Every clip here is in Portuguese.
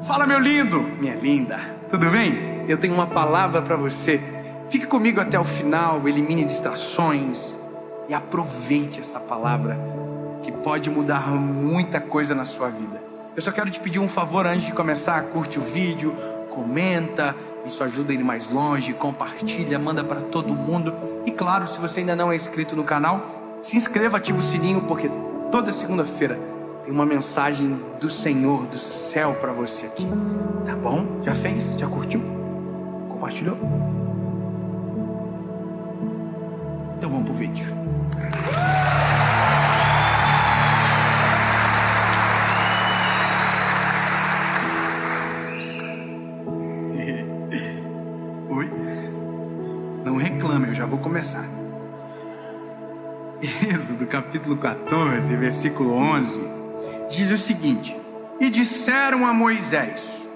Fala, meu lindo, minha linda, tudo bem? Eu tenho uma palavra para você. Fique comigo até o final, elimine distrações e aproveite essa palavra que pode mudar muita coisa na sua vida. Eu só quero te pedir um favor antes de começar. Curte o vídeo, comenta, isso ajuda ele mais longe, compartilha, manda para todo mundo. E claro, se você ainda não é inscrito no canal, se inscreva, ativa o sininho, porque toda segunda-feira tem uma mensagem do Senhor, do céu para você aqui, tá bom? Já fez? Já curtiu? Compartilhou? Então vamos pro vídeo. Oi? Não reclame, eu já vou começar. Êxodo capítulo 14, versículo 11, diz o seguinte: e disseram a Moisés: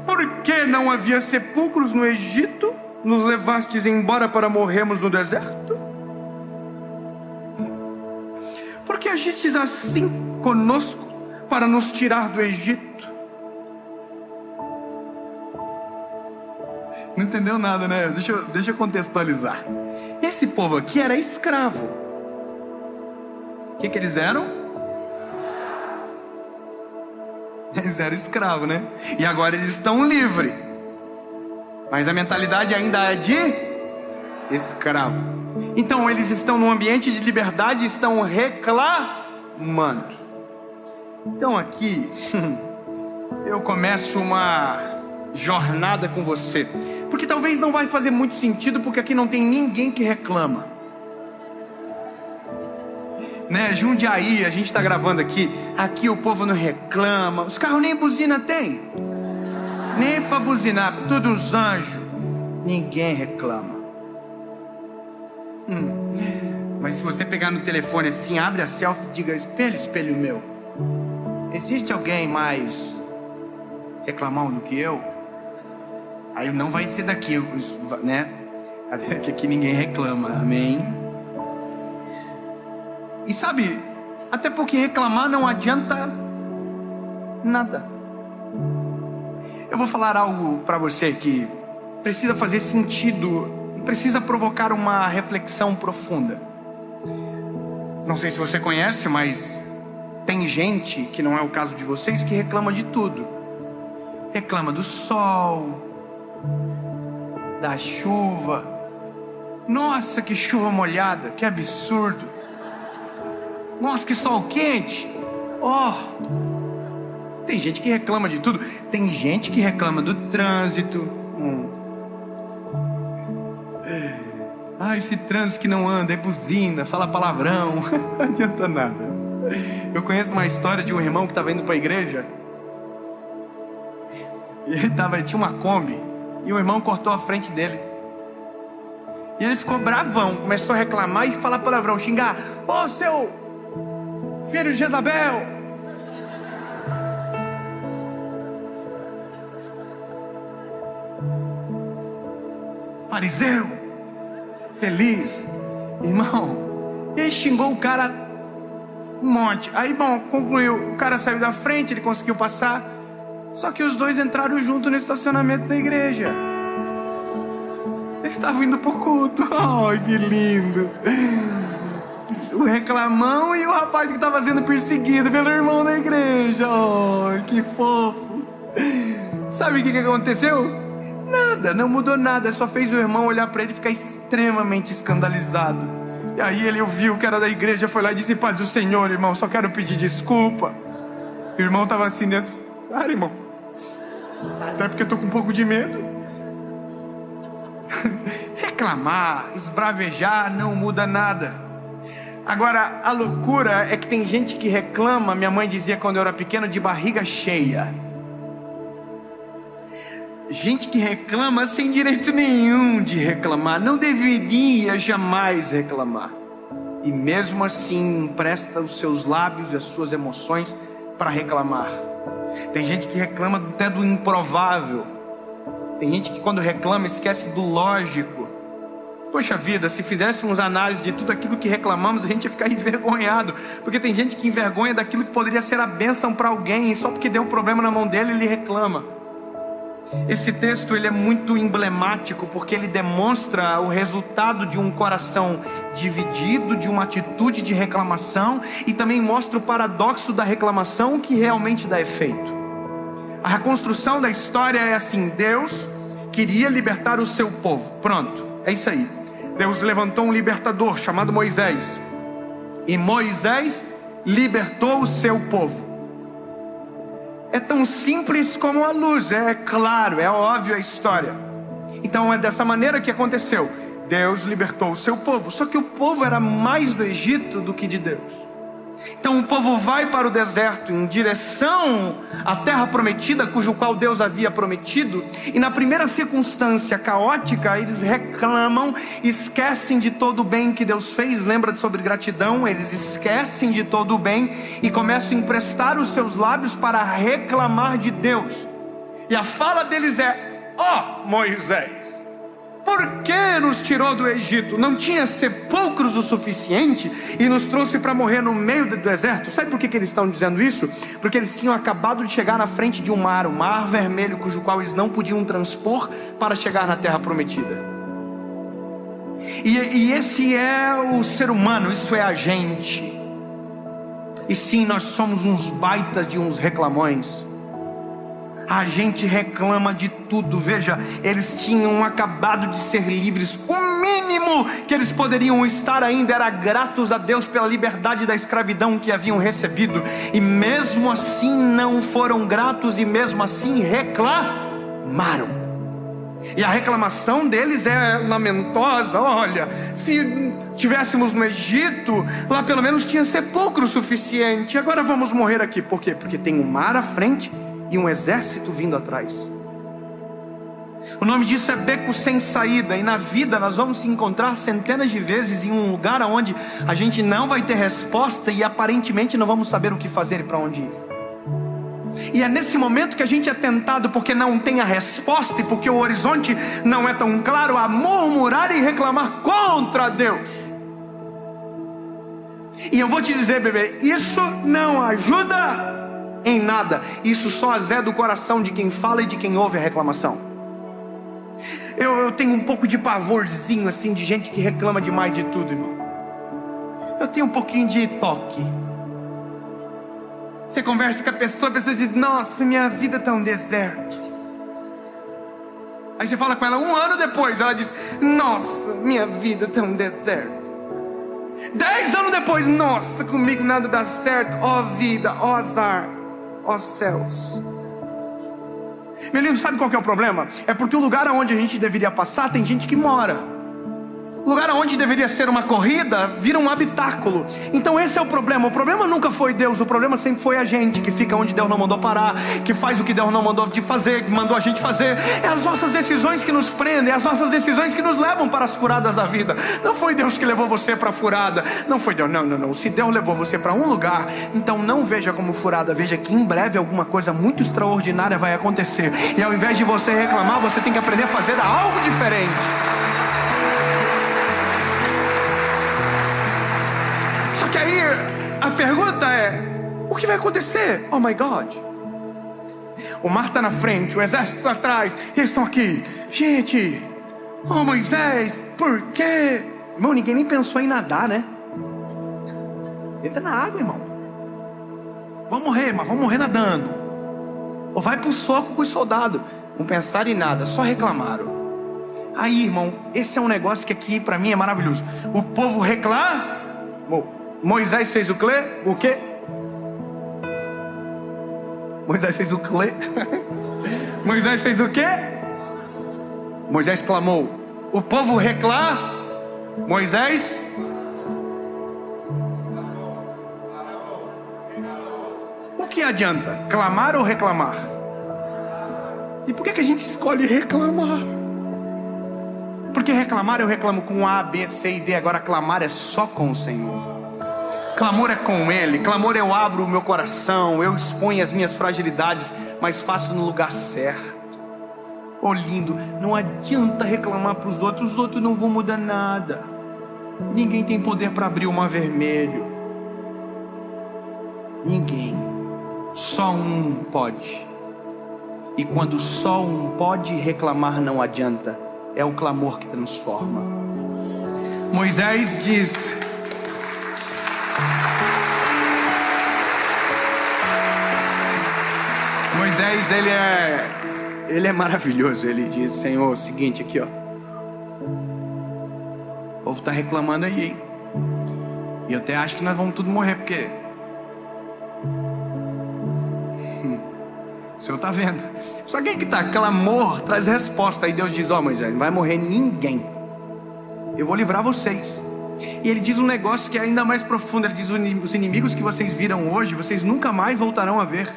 por que não havia sepulcros no Egito? Nos levastes embora para morrermos no deserto? Por que agistes assim conosco para nos tirar do Egito? Não entendeu nada, né? Deixa eu contextualizar. Esse povo aqui era escravo. O que eles eram? Eles eram escravos, né? E agora eles estão livres. Mas a mentalidade ainda é de escravo. Então eles estão num ambiente de liberdade e estão reclamando. Então aqui eu começo uma jornada com você, porque talvez não vai fazer muito sentido, porque aqui não tem ninguém que reclama, né? Jundiaí, a gente está gravando aqui o povo não reclama, os carros nem buzina tem, nem para buzinar, todos os anjos, ninguém reclama. Mas se você pegar no telefone assim, abre a selfie e diga: espelho, espelho meu, existe alguém mais reclamão do que eu? Aí não vai ser daqui, né? Que aqui ninguém reclama, amém? E sabe, até porque reclamar não adianta nada. Eu vou falar algo para você que precisa fazer sentido e precisa provocar uma reflexão profunda. Não sei se você conhece, mas tem gente, que não é o caso de vocês, que reclama de tudo. Reclama do sol, da chuva. Nossa, que chuva molhada, que absurdo. Nossa, que sol quente. Tem gente que reclama de tudo. Tem gente que reclama do trânsito. Esse trânsito que não anda, é buzina, fala palavrão. Não adianta nada. Eu conheço uma história de um irmão que estava indo para a igreja. E ele tinha uma Kombi, e o irmão cortou a frente dele. E ele ficou bravão, começou a reclamar e falar palavrão, xingar: ô seu filho de Jezabel! Fariseu! Feliz! Irmão, ele xingou o cara um monte. Aí, bom, concluiu, o cara saiu da frente, ele conseguiu passar. Só que os dois entraram junto no estacionamento da igreja. Eles estavam indo pro culto. Oh, que lindo. O reclamão e o rapaz que estava sendo perseguido pelo irmão da igreja. Oh, que fofo. Sabe o que aconteceu? Nada, não mudou nada. Só fez o irmão olhar para ele e ficar extremamente escandalizado. E aí ele ouviu que era da igreja, foi lá e disse: paz do Senhor, irmão, só quero pedir desculpa. O irmão estava assim dentro: cara, irmão, até porque eu tô com um pouco de medo. Reclamar, esbravejar não muda nada. Agora, a loucura é que tem gente que reclama. Minha mãe dizia quando eu era pequeno, de barriga cheia. Gente que reclama sem direito nenhum de reclamar. Não deveria jamais reclamar. E mesmo assim empresta os seus lábios e as suas emoções para reclamar. Tem gente que reclama até do improvável. Tem gente que quando reclama esquece do lógico. Poxa vida, se fizéssemos análise de tudo aquilo que reclamamos, a gente ia ficar envergonhado, porque tem gente que envergonha daquilo que poderia ser a bênção para alguém, e só porque deu um problema na mão dele, ele reclama. Esse texto ele é muito emblemático, porque ele demonstra o resultado de um coração dividido, de uma atitude de reclamação, e também mostra o paradoxo da reclamação que realmente dá efeito. A reconstrução da história é assim: Deus queria libertar o seu povo, pronto, é isso aí. Deus levantou um libertador chamado Moisés, e Moisés libertou o seu povo. É tão simples como a luz, é claro, é óbvio a história. Então é dessa maneira que aconteceu. Deus libertou o seu povo, só que o povo era mais do Egito do que de Deus. Então o povo vai para o deserto em direção à terra prometida, cujo qual Deus havia prometido, e na primeira circunstância caótica, eles reclamam, esquecem de todo o bem que Deus fez. Lembra sobre gratidão? Eles esquecem de todo o bem e começam a emprestar os seus lábios para reclamar de Deus. E a fala deles é: ó Moisés, por que nos tirou do Egito? Não tinha sepulcros o suficiente e nos trouxe para morrer no meio do deserto? Sabe por que eles estão dizendo isso? Porque eles tinham acabado de chegar na frente de um mar, o Mar Vermelho, cujo qual eles não podiam transpor para chegar na terra prometida. E esse é o ser humano, isso é a gente. E sim, nós somos uns baitas de uns reclamões. A gente reclama de tudo. Veja, eles tinham acabado de ser livres. O mínimo que eles poderiam estar ainda era gratos a Deus pela liberdade da escravidão que haviam recebido. E mesmo assim não foram gratos, e mesmo assim reclamaram. E a reclamação deles é lamentosa. Olha, se tivéssemos no Egito, lá pelo menos tinha sepulcro suficiente. Agora vamos morrer aqui. Por quê? Porque tem um mar à frente e um exército vindo atrás. O nome disso é beco sem saída. E na vida nós vamos se encontrar centenas de vezes em um lugar onde a gente não vai ter resposta e aparentemente não vamos saber o que fazer e para onde ir. E é nesse momento que a gente é tentado, porque não tem a resposta e porque o horizonte não é tão claro, a murmurar e reclamar contra Deus. E eu vou te dizer, bebê, isso não ajuda em nada. Isso só azeda o coração de quem fala e de quem ouve a reclamação. Eu tenho um pouco de pavorzinho assim de gente que reclama demais de tudo, irmão. Eu tenho um pouquinho de toque. Você conversa com a pessoa diz: nossa, minha vida tá um deserto. Aí você fala com ela 1 ano depois, ela diz: nossa, minha vida tá um deserto. 10 anos depois: nossa, comigo nada dá certo. Ó vida, ó azar, ó céus. Meu lindo, sabe qual que é o problema? É porque o lugar onde a gente deveria passar tem gente que mora. O lugar onde deveria ser uma corrida vira um habitáculo. Então esse é o problema. O problema nunca foi Deus, o problema sempre foi a gente, que fica onde Deus não mandou parar, que faz o que Deus não mandou de fazer, que mandou a gente fazer. É as nossas decisões que nos prendem, é as nossas decisões que nos levam para as furadas da vida. Não foi Deus que levou você para a furada. Não foi Deus, não. Se Deus levou você para um lugar, então não veja como furada, veja que em breve alguma coisa muito extraordinária vai acontecer. E ao invés de você reclamar, você tem que aprender a fazer algo diferente. Só que aí a pergunta é: o que vai acontecer? Oh my God, o mar está na frente, o exército está atrás, e eles estão aqui. Gente, oh Moisés, por quê? Irmão, ninguém nem pensou em nadar, né? Entra na água, irmão. Vamos morrer, mas vamos morrer nadando. Ou vai pro soco com os soldados. Não pensaram em nada, só reclamaram. Aí, irmão, esse é um negócio que aqui para mim é maravilhoso. O povo reclamou. Moisés fez o quê? Moisés fez o quê? Moisés fez o quê? Moisés clamou. O povo reclamou. Moisés o que adianta? Clamar ou reclamar? E por que a gente escolhe reclamar? Porque reclamar eu reclamo com A, B, C e D. Agora clamar é só com o Senhor. Clamor é com Ele. Clamor eu abro o meu coração, eu exponho as minhas fragilidades, mas faço no lugar certo. Oh, lindo, não adianta reclamar para os outros não vão mudar nada. Ninguém tem poder para abrir o mar vermelho. Ninguém. Só um pode. E quando só um pode, reclamar não adianta. É o clamor que transforma. Moisés diz: Moisés, ele é maravilhoso. Ele diz: Senhor, é o seguinte aqui, ó. O povo está reclamando aí, hein? E eu até acho que nós vamos tudo morrer, porque o Senhor está vendo. Só que aí que tá, clamor traz resposta. Aí Deus diz: ó, Moisés, não vai morrer ninguém. Eu vou livrar vocês. E ele diz um negócio que é ainda mais profundo. Ele diz: os inimigos que vocês viram hoje, vocês nunca mais voltarão a ver.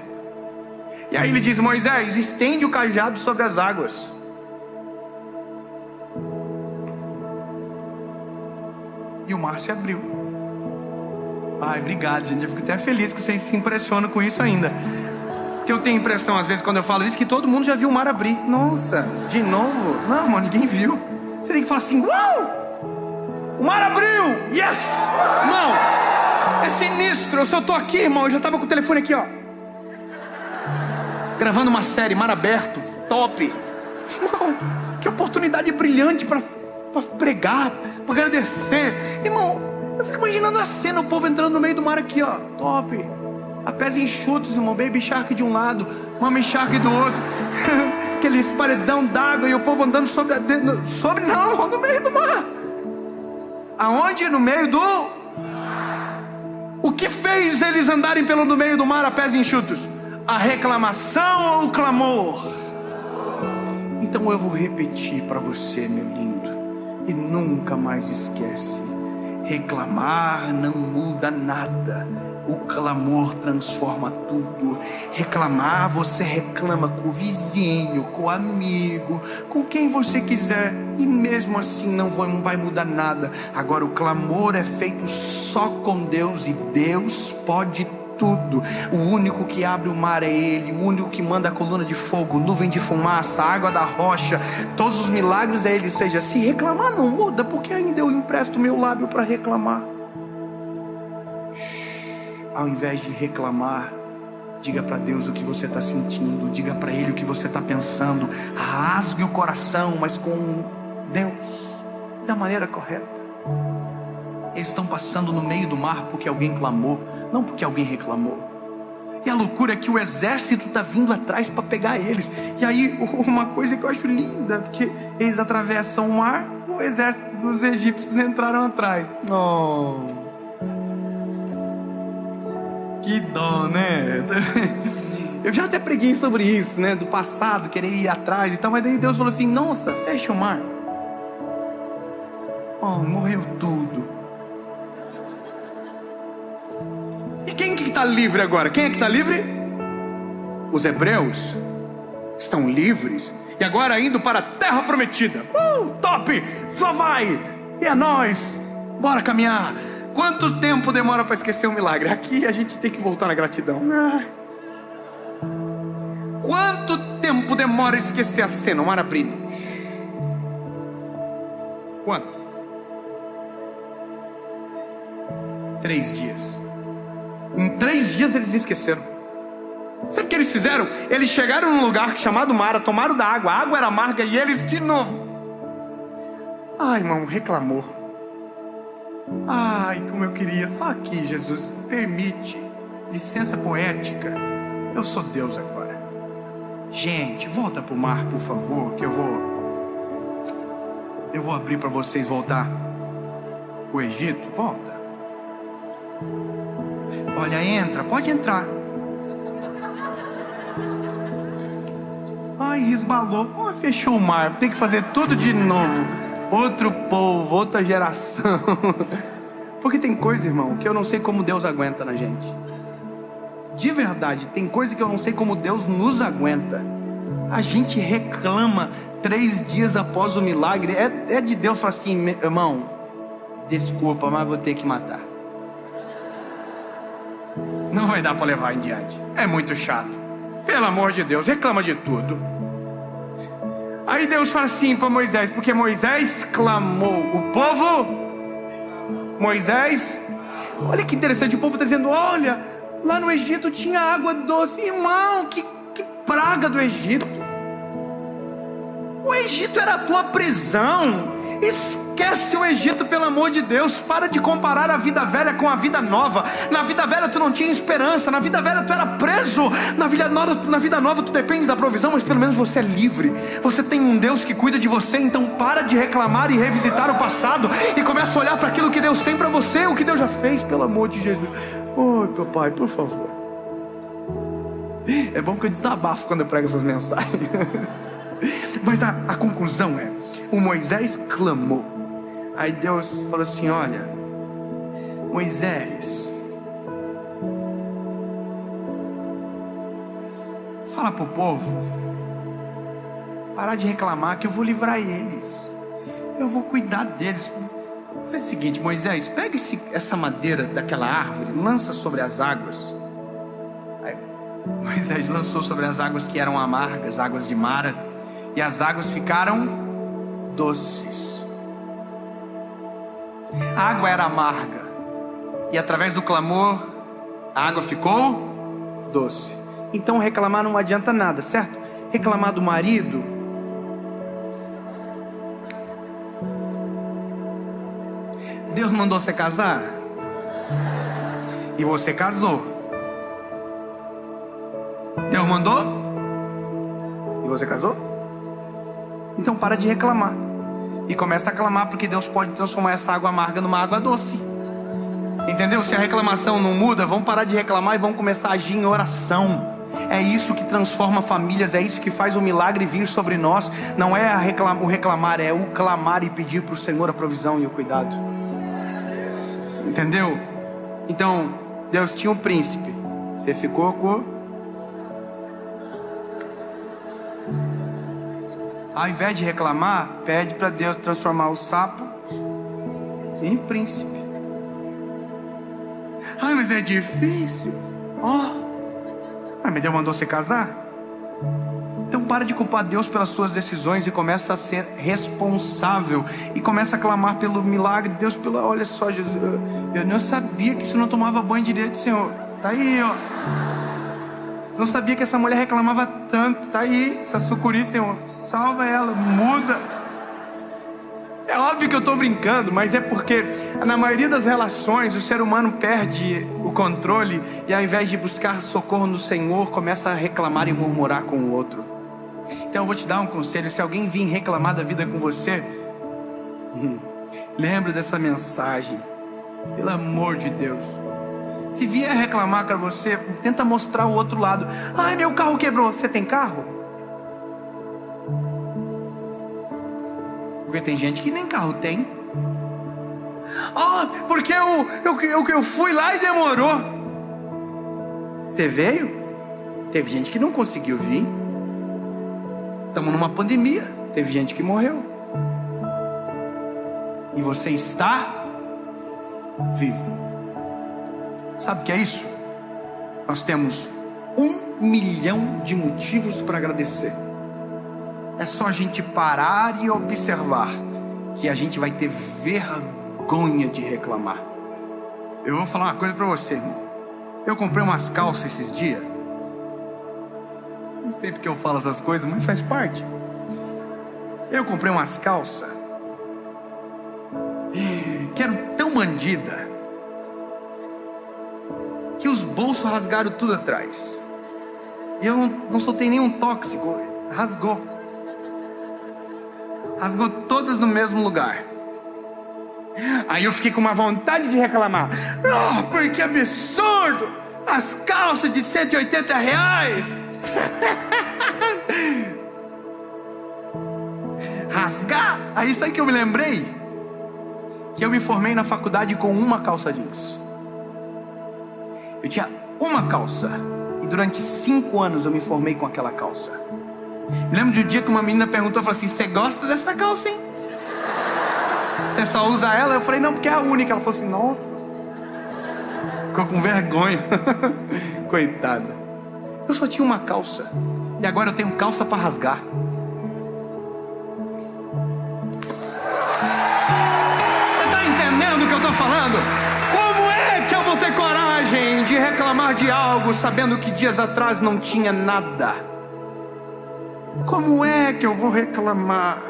E aí ele diz: Moisés, estende o cajado sobre as águas. E o mar se abriu. Ai, obrigado, gente. Eu fico até feliz que vocês se impressionam com isso ainda. Porque eu tenho a impressão, às vezes, quando eu falo isso, que todo mundo já viu o mar abrir. Nossa, de novo? Não, mano, ninguém viu. Você tem que falar assim: uau! O mar abriu! Yes! Irmão, é sinistro. Eu só tô aqui, irmão. Eu já tava com o telefone aqui, ó, gravando uma série, mar aberto, top. Irmão, que oportunidade brilhante para pregar, para agradecer. Irmão, eu fico imaginando a cena, o povo entrando no meio do mar aqui, ó, top. A pés enxutos, irmão, baby shark de um lado, mama shark do outro. Aquele paredão d'água e o povo andando no meio do mar. Aonde? No meio do... O que fez eles andarem no meio do mar a pés enxutos? A reclamação ou o clamor? Então eu vou repetir para você, meu lindo, e nunca mais esquece: reclamar não muda nada. O clamor transforma tudo. Reclamar, você reclama com o vizinho, com o amigo, com quem você quiser, e mesmo assim não vai mudar nada. Agora o clamor é feito só com Deus, e Deus pode tudo. O único que abre o mar é Ele. O único que manda a coluna de fogo, nuvem de fumaça, água da rocha, todos os milagres é Ele. Ou seja, se reclamar não muda, porque ainda eu empresto meu lábio para reclamar. Ao invés de reclamar, diga para Deus o que você está sentindo. Diga para Ele o que você está pensando. Rasgue o coração, mas com Deus, da maneira correta. Eles estão passando no meio do mar porque alguém clamou, não porque alguém reclamou. E a loucura é que o exército está vindo atrás para pegar eles. E aí uma coisa que eu acho linda, porque eles atravessam o mar, o exército dos egípcios entraram atrás. Oh, que dó, né? Eu já até preguei sobre isso, né? Do passado, querer ir atrás e tal. Mas daí Deus falou assim: nossa, fecha o mar. Oh, morreu tudo. E quem que está livre agora? Quem é que está livre? Os hebreus estão livres. E agora indo para a terra prometida. Top! Só vai! E é nós! Bora caminhar! Quanto tempo demora para esquecer um milagre? Aqui a gente tem que voltar na gratidão. Quanto tempo demora a esquecer a cena? O mar abrindo. Quanto? 3 dias. Em 3 dias eles esqueceram. Sabe o que eles fizeram? Eles chegaram num lugar chamado Mara, tomaram da água, a água era amarga e eles de novo. Ai, irmão, reclamou. Ai, como eu queria. Só aqui, Jesus, permite. Licença poética. Eu sou Deus agora. Gente, volta pro mar, por favor, que eu vou abrir para vocês voltar o Egito. Volta. Olha, entra, pode entrar. Ai, resbalou. Oh, fechou o mar. Tem que fazer tudo de novo. Outro povo, outra geração. Porque tem coisa, irmão, que eu não sei como Deus aguenta na gente. De verdade, tem coisa que eu não sei como Deus nos aguenta. A gente reclama 3 dias após o milagre. É de Deus falar assim: irmão, desculpa, mas vou ter que matar. Não vai dar para levar em diante. É muito chato. Pelo amor de Deus, reclama de tudo. Aí Deus fala assim para Moisés, porque Moisés clamou, o povo, Moisés, olha que interessante, o povo está dizendo, olha, lá no Egito tinha água doce. Irmão, que praga do Egito. O Egito era a tua prisão. Esquece o Egito, pelo amor de Deus. Para de comparar a vida velha com a vida nova. Na vida velha tu não tinha esperança, na vida velha tu era preso, na vida nova tu depende da provisão, mas pelo menos você é livre. Você tem um Deus que cuida de você. Então para de reclamar e revisitar o passado e começa a olhar para aquilo que Deus tem para você, o que Deus já fez, pelo amor de Jesus. Oi, papai, por favor. É bom que eu desabafo quando eu prego essas mensagens. Mas a conclusão é, o Moisés clamou. Aí Deus falou assim, olha, Moisés, fala pro povo parar de reclamar que eu vou livrar eles, eu vou cuidar deles. Faz o seguinte, Moisés, pega essa madeira daquela árvore, lança sobre as águas. Aí Moisés lançou sobre as águas que eram amargas, águas de Mara, e as águas ficaram doces. A água era amarga, e através do clamor a água ficou doce. Então reclamar não adianta nada, certo? Reclamar do marido, Deus mandou você casar e você casou. Deus mandou e você casou. Então para de reclamar e começa a clamar, porque Deus pode transformar essa água amarga numa água doce. Entendeu? Se a reclamação não muda, vamos parar de reclamar e vamos começar a agir em oração. É isso que transforma famílias, é isso que faz o milagre vir sobre nós. Não é o reclamar, é o clamar e pedir para o Senhor a provisão e o cuidado. Entendeu? Então Deus tinha um príncipe, você ficou com... Ao invés de reclamar, pede para Deus transformar o sapo em príncipe. Ai, mas é difícil. Mas Deus mandou você casar? Então para de culpar Deus pelas suas decisões e começa a ser responsável. E começa a clamar pelo milagre. Deus, olha só, Jesus, eu não sabia que isso não tomava banho direito, Senhor. Tá aí, ó. Não sabia que essa mulher reclamava tanto. Tá aí, essa sucuri, Senhor. Salva ela, muda. É óbvio que eu estou brincando, mas é porque na maioria das relações o ser humano perde o controle e ao invés de buscar socorro no Senhor, começa a reclamar e murmurar com o outro. Então eu vou te dar um conselho: se alguém vir reclamar da vida com você, lembra dessa mensagem, pelo amor de Deus. Se vier reclamar com você, tenta mostrar o outro lado. Ai, meu carro quebrou. Você tem carro? Porque tem gente que nem carro tem. Porque eu fui lá e demorou. Você veio? Teve gente que não conseguiu vir. Estamos numa pandemia. Teve gente que morreu. E você está vivo. Sabe o que é isso? Nós temos 1 milhão de motivos para agradecer. É só a gente parar e observar que a gente vai ter vergonha de reclamar. Eu vou falar uma coisa para você, irmão. Eu comprei umas calças esses dias. Não sei porque eu falo essas coisas, mas faz parte. Eu comprei umas calças que eram tão bandida que os bolsos rasgaram tudo atrás. E eu não soltei nenhum tóxico. Rasgou todas no mesmo lugar. Aí eu fiquei com uma vontade de reclamar. Porque absurdo! As calças de R$180. Rasgar. Aí sabe que eu me lembrei? Que eu me formei na faculdade com uma calça jeans. Eu tinha uma calça e durante 5 anos eu me formei com aquela calça. Me lembro de um dia que uma menina perguntou, falou assim: você gosta dessa calça, hein? Você só usa ela? Eu falei: não, porque é a única. Ela falou assim: nossa. Ficou com vergonha. Coitada. Eu só tinha uma calça e agora eu tenho calça para rasgar. de algo sabendo que dias atrás não tinha nada? Como é que eu vou reclamar?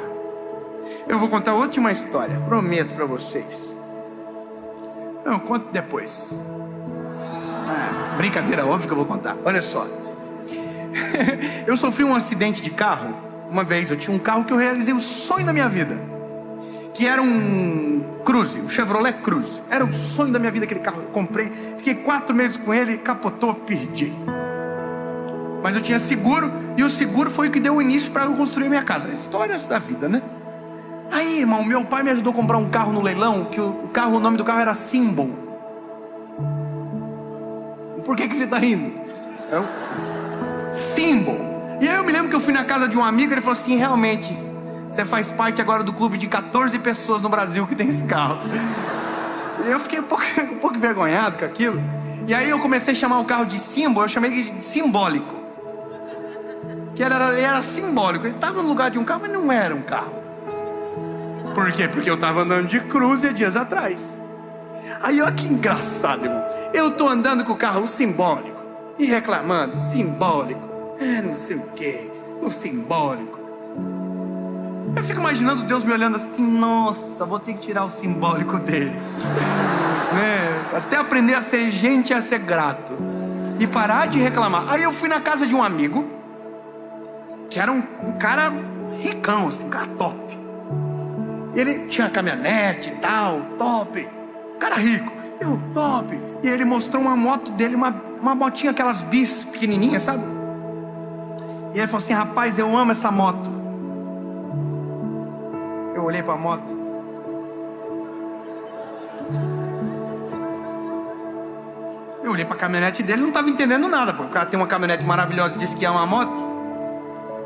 Eu vou contar a última história, prometo para vocês. Eu conto depois. Brincadeira, óbvio que eu vou contar. Olha só. Eu sofri um acidente de carro. Uma vez eu tinha um carro que eu realizei o sonho da minha vida, que era um Cruze, um Chevrolet Cruze. Era o sonho da minha vida aquele carro. Eu comprei, fiquei 4 meses com ele, capotou, perdi. Mas eu tinha seguro, e o seguro foi o que deu o início para eu construir minha casa. Histórias da vida, né? Aí, irmão, meu pai me ajudou a comprar um carro no leilão, que o nome do carro era Symbol. Por que você está rindo? Symbol. E aí eu me lembro que eu fui na casa de um amigo, ele falou assim: realmente, você faz parte agora do clube de 14 pessoas no Brasil que tem esse carro. E eu fiquei um pouco envergonhado com aquilo. E aí eu comecei a chamar o carro de Symbol, eu chamei de simbólico. Que ele era simbólico, ele estava no lugar de um carro, mas não era um carro. Por quê? Porque eu estava andando de Cruze dias atrás. Aí olha que engraçado, irmão. Eu tô andando com o carro simbólico e reclamando, simbólico, não sei o que, o simbólico. Eu fico imaginando Deus me olhando assim: nossa, vou ter que tirar o simbólico dele, né? Até aprender a ser gente e a ser grato e parar de reclamar. Aí eu fui na casa de um amigo que era um cara ricão, assim, um cara top. Ele tinha caminhonete e tal, top. Cara rico, eu top. E ele mostrou uma moto dele, uma motinha, aquelas bis pequenininhas, sabe? E ele falou assim: rapaz, eu amo essa moto. Eu olhei pra moto. Eu olhei pra caminhonete dele, não tava entendendo nada, porque o cara tem uma caminhonete maravilhosa e disse que ama a moto.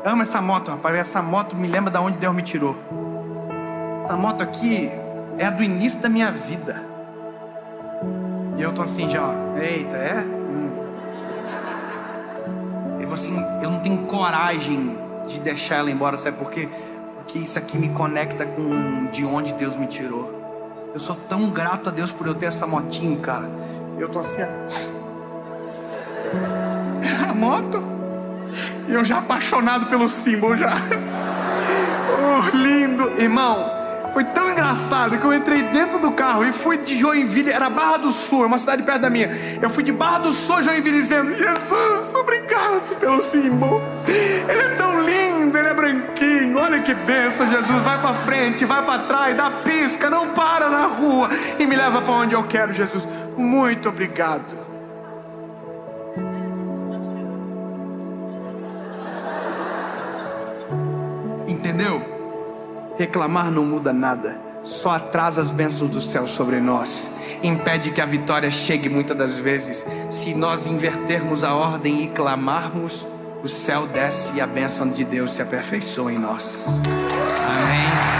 Amo essa moto, rapaz. Essa moto me lembra de onde Deus me tirou. Essa moto aqui é a do início da minha vida. E eu tô assim já, ó. Eita, é? Ele falou assim: eu não tenho coragem de deixar ela embora, sabe por quê? Porque isso aqui me conecta com de onde Deus me tirou. Eu sou tão grato a Deus por eu ter essa motinha, cara. Eu tô assim, a moto. E eu já apaixonado pelo símbolo já. Oh, lindo, irmão. Foi tão engraçado que eu entrei dentro do carro e fui de Joinville, era Barra do Sul, uma cidade perto da minha. Eu fui de Barra do Sul a Joinville dizendo: Jesus, obrigado pelo símbolo. Ele é tão lindo, ele é branquinho. Olha que bênção, Jesus. Vai pra frente, vai pra trás, dá pisca, não para na rua e me leva pra onde eu quero, Jesus. Muito obrigado. Entendeu? Reclamar não muda nada, só atrasa as bênçãos do céu sobre nós, impede que a vitória chegue muitas das vezes. Se nós invertermos a ordem e clamarmos, o céu desce e a bênção de Deus se aperfeiçoa em nós. Amém.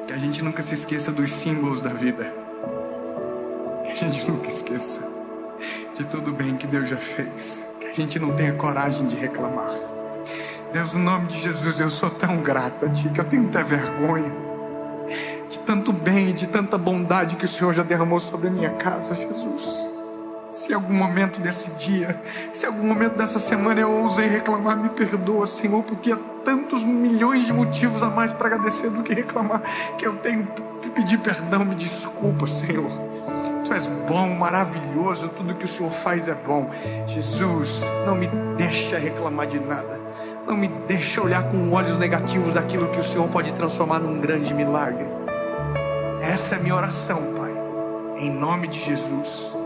Que a gente nunca se esqueça dos símbolos da vida. Que a gente nunca esqueça de tudo bem que Deus já fez. Que a gente não tenha coragem de reclamar. Deus, no nome de Jesus, eu sou tão grato a Ti que eu tenho muita vergonha de tanto bem e de tanta bondade que o Senhor já derramou sobre a minha casa, Jesus. Se em algum momento desse dia, se em algum momento dessa semana eu ousei reclamar, me perdoa, Senhor, porque há tantos milhões de motivos a mais para agradecer do que reclamar, que eu tenho que pedir perdão. Me desculpa, Senhor. Tu és bom, maravilhoso, tudo que o Senhor faz é bom. Jesus, não me deixa reclamar de nada. Não me deixa olhar com olhos negativos aquilo que o Senhor pode transformar num grande milagre. Essa é a minha oração, Pai, em nome de Jesus.